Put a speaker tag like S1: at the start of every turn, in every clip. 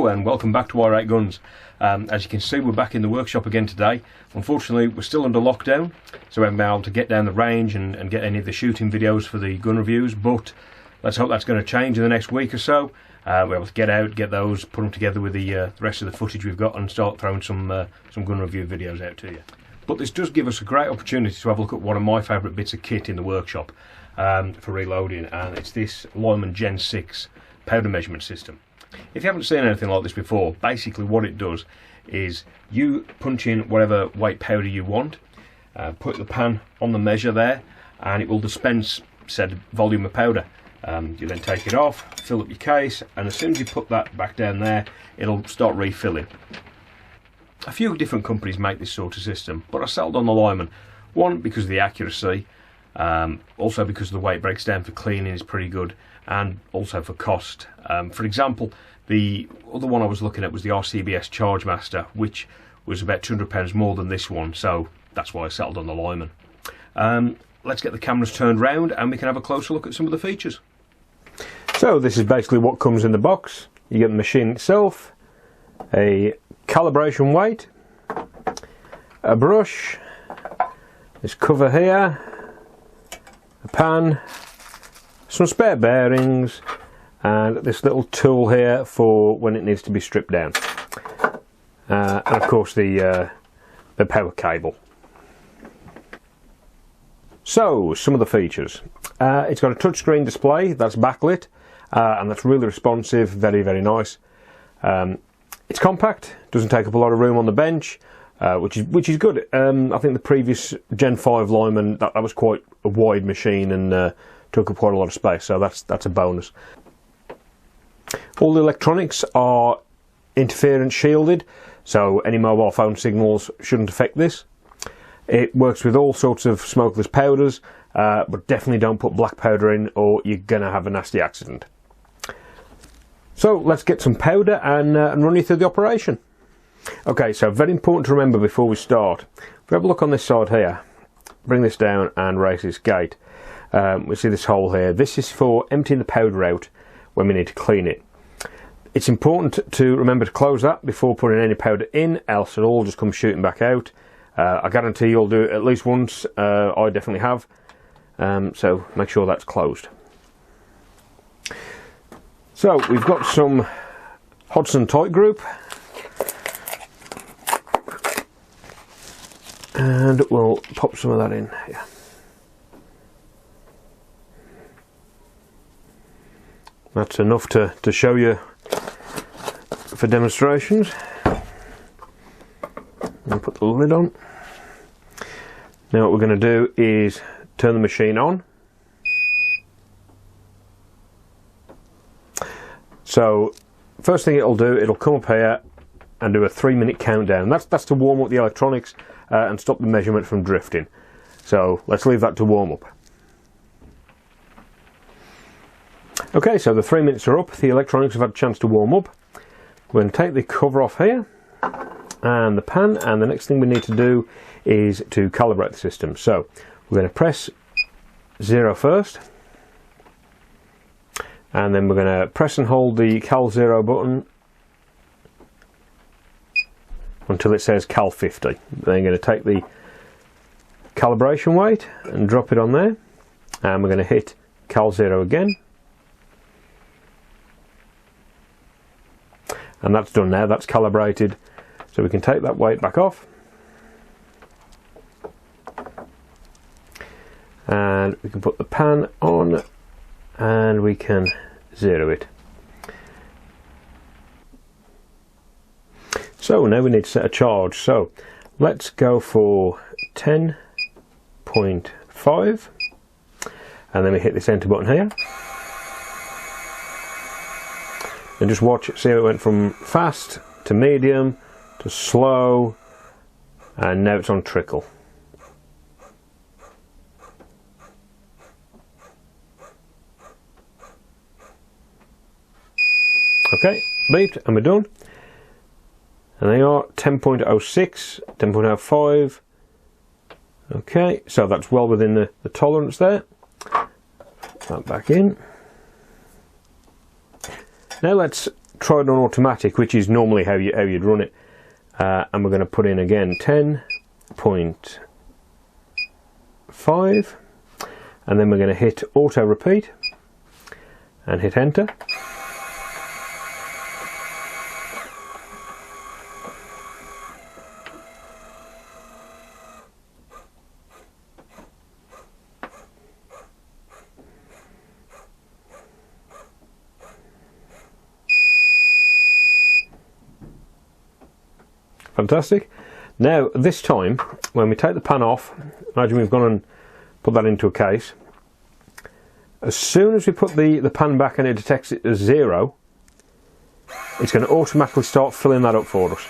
S1: Hello and welcome back to Wire 8 Guns. As you can see, we're back in the workshop again today. Unfortunately, we're still under lockdown, so we haven't been able to get down the range and get any of the shooting videos for the gun reviews, but let's hope that's going to change in the next week or so. We're able to get out, get those, put them together with the rest of the footage we've got and start throwing some gun review videos out to you. But this does give us a great opportunity to have a look at one of my favourite bits of kit in the workshop for reloading, and it's this Lyman Gen6 powder measurement system. If you haven't seen anything like this before, basically what it does is you punch in whatever weight powder you want, put the pan on the measure there, and it will dispense said volume of powder. You then take it off, fill up your case, and as soon as you put that back down there, it'll start refilling. A few different companies make this sort of system, but I settled on the Lyman. One, because of the accuracy, also because the way it breaks down for cleaning is pretty good, and also for cost. For example, the other one I was looking at was the RCBS Chargemaster, which was about £200 more than this one, so that's why I settled on the Lyman. Let's get the cameras turned round and we can have a closer look at some of the features. So this is basically what comes in the box. You get the machine itself, a calibration weight, a brush, this cover here, a pan, some spare bearings, and this little tool here for when it needs to be stripped down, and of course the power cable. So some of the features. It's got a touchscreen display that's backlit, and that's really responsive, very nice. It's compact, doesn't take up a lot of room on the bench, which is good. I think the previous Gen 5 Lyman, that was quite a wide machine and took up quite a lot of space, so that's a bonus. All the electronics are interference shielded, so any mobile phone signals shouldn't affect this. It works with all sorts of smokeless powders, but definitely don't put black powder in or you're going to have a nasty accident. So let's get some powder and run you through the operation. Okay, so very important to remember before we start. If we have a look on this side here, bring this down and raise this gate. We see this hole here. This is for emptying the powder out when we need to clean it. It's important to remember to close that before putting any powder in, else it'll all just come shooting back out. I guarantee you'll do it at least once. I definitely have. So make sure that's closed. So we've got some Hodson tight group, and we'll pop some of that in here. That's enough to show you for demonstrations. I'll put the lid on. Now what we're going to do is turn the machine on. So first thing it'll do, it'll come up here and do a 3-minute countdown. That's to warm up the electronics and stop the measurement from drifting. So let's leave that to warm up. Okay, so the 3 minutes are up, the electronics have had a chance to warm up. We're going to take the cover off here and the pan, and the next thing we need to do is to calibrate the system. So we're going to press 0 first, and then we're going to press and hold the Cal 0 button until it says Cal 50. Then you're going to take the calibration weight and drop it on there, and we're going to hit Cal 0 again. And that's done now, that's calibrated. So we can take that weight back off. And we can put the pan on and we can zero it. So now we need to set a charge. So let's go for 10.5 and then we hit this enter button here. And just watch, see how it went from fast to medium to slow, and now it's on trickle. Okay, beeped and we're done. And they are 10.06, 10.05. Okay, so that's well within the tolerance there. Put that back in. Now let's try it on automatic, which is normally how you'd run it. And we're going to put in again 10.5, and then we're going to hit auto repeat and hit enter. Fantastic. Now this time, when we take the pan off, imagine we've gone and put that into a case. As soon as we put the pan back and it detects it as 0, it's going to automatically start filling that up for us.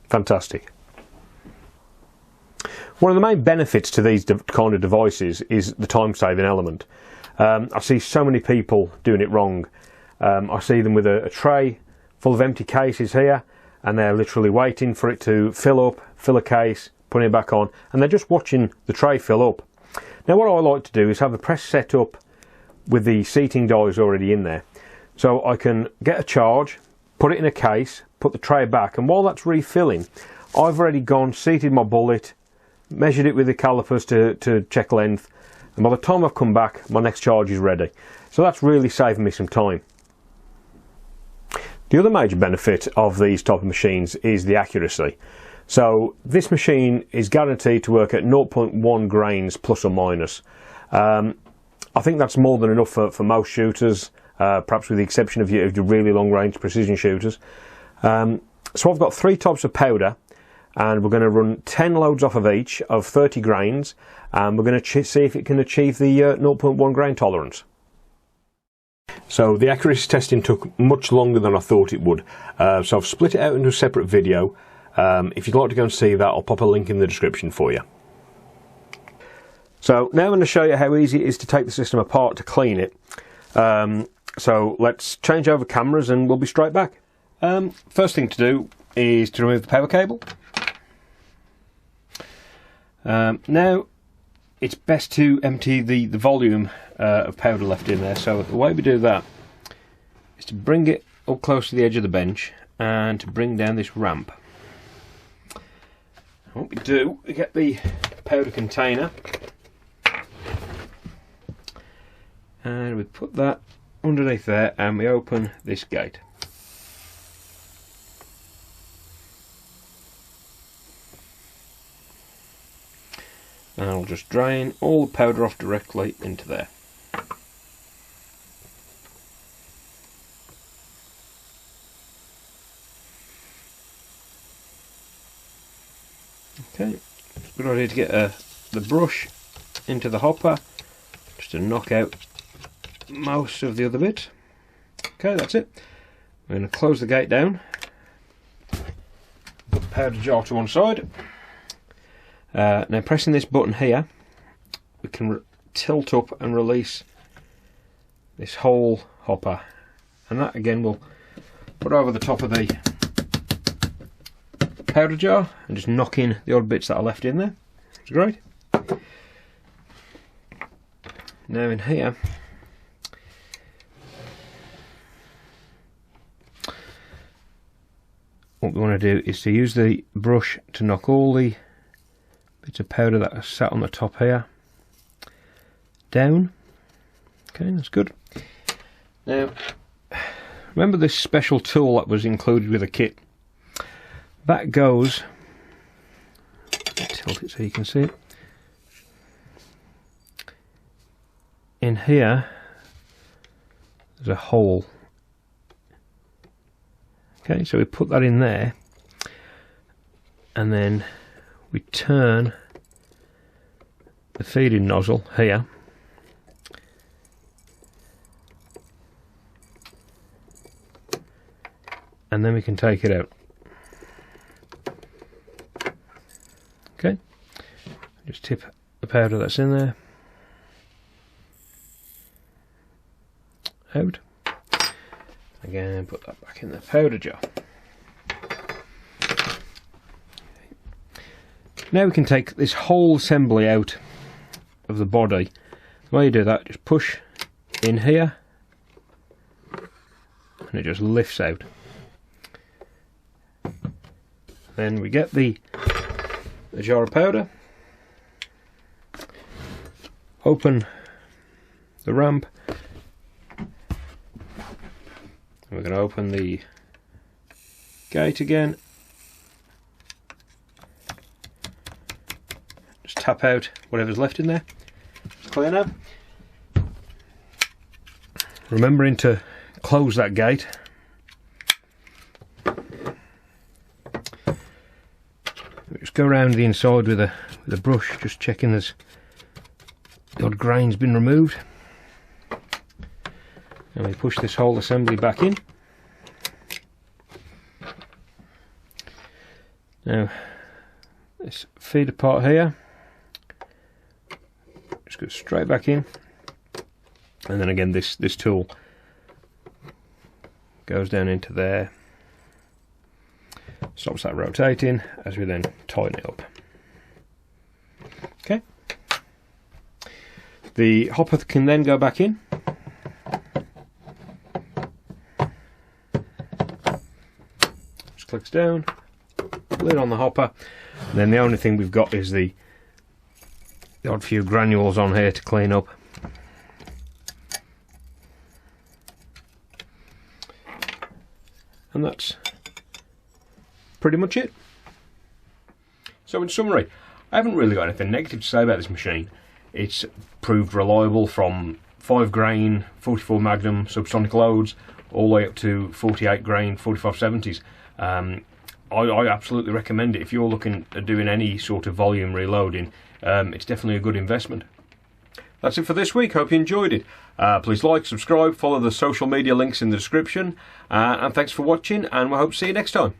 S1: Fantastic. One of the main benefits to these kind of devices is the time saving element. I see so many people doing it wrong. I see them with a tray full of empty cases here, and they're literally waiting for it to fill up, fill a case, putting it back on, and they're just watching the tray fill up. Now what I like to do is have the press set up with the seating dies already in there, so I can get a charge, put it in a case, put the tray back, and while that's refilling, I've already gone, seated my bullet, measured it with the calipers to check length, and by the time I've come back, my next charge is ready. So that's really saving me some time. The other major benefit of these type of machines is the accuracy. So this machine is guaranteed to work at 0.1 grains plus or minus. I think that's more than enough for most shooters, perhaps with the exception of your really long range precision shooters. So I've got 3 types of powder, and we're going to run 10 loads off of each of 30 grains, and we're going to see if it can achieve the 0.1 grain tolerance. So the accuracy testing took much longer than I thought it would, so I've split it out into a separate video. If you'd like to go and see that, I'll pop a link in the description for you. So now I'm going to show you how easy it is to take the system apart to clean it. So let's change over cameras and we'll be straight back. First thing to do is to remove the power cable. Now it's best to empty the volume of powder left in there, so the way we do that is to bring it up close to the edge of the bench and to bring down this ramp. And what we do, we get the powder container and we put that underneath there and we open this gate. And I'll just drain all the powder off directly into there. Okay, it's a good idea to get the brush into the hopper just to knock out most of the other bits. Okay, that's it. We're going to close the gate down, put the powder jar to one side. Now pressing this button here, we can tilt up and release this whole hopper, and that again will put over the top of the powder jar and just knock in the odd bits that are left in there. It's great. Now in here, what we want to do is to use the brush to knock all the bits of powder that are sat on the top here down. Okay, that's good. Now remember this special tool that was included with the kit? That goes, tilt it so you can see it, in here there's a hole. Okay, so we put that in there and then we turn the feeding nozzle here and then we can take it out. Okay, just tip the powder that's in there out. Again, put that back in the powder jar. Now we can take this whole assembly out of the body. The way you do that, just push in here and it just lifts out. Then we get the jar of powder, open the ramp, and we're going to open the gate again. Just tap out whatever's left in there. It's clear now. Remembering to close that gate. Just go around the inside with a brush, just checking there's the odd grain's been removed. And we push this whole assembly back in. Now this feeder part here just goes straight back in, and then again this tool goes down into there, stops that rotating as we then tighten it up. Okay, the hopper can then go back in. Just clicks down, lid on the hopper, and then the only thing we've got is the odd few granules on here to clean up. And that's pretty much it. So in summary, I haven't really got anything negative to say about this machine. It's proved reliable from 5 grain 44 Magnum subsonic loads all the way up to 48 grain 4570s. I absolutely recommend it if you're looking at doing any sort of volume reloading. It's definitely a good investment. That's it for this week. Hope you enjoyed it. Please like, subscribe, follow the social media links in the description, and thanks for watching, and we hope to see you next time.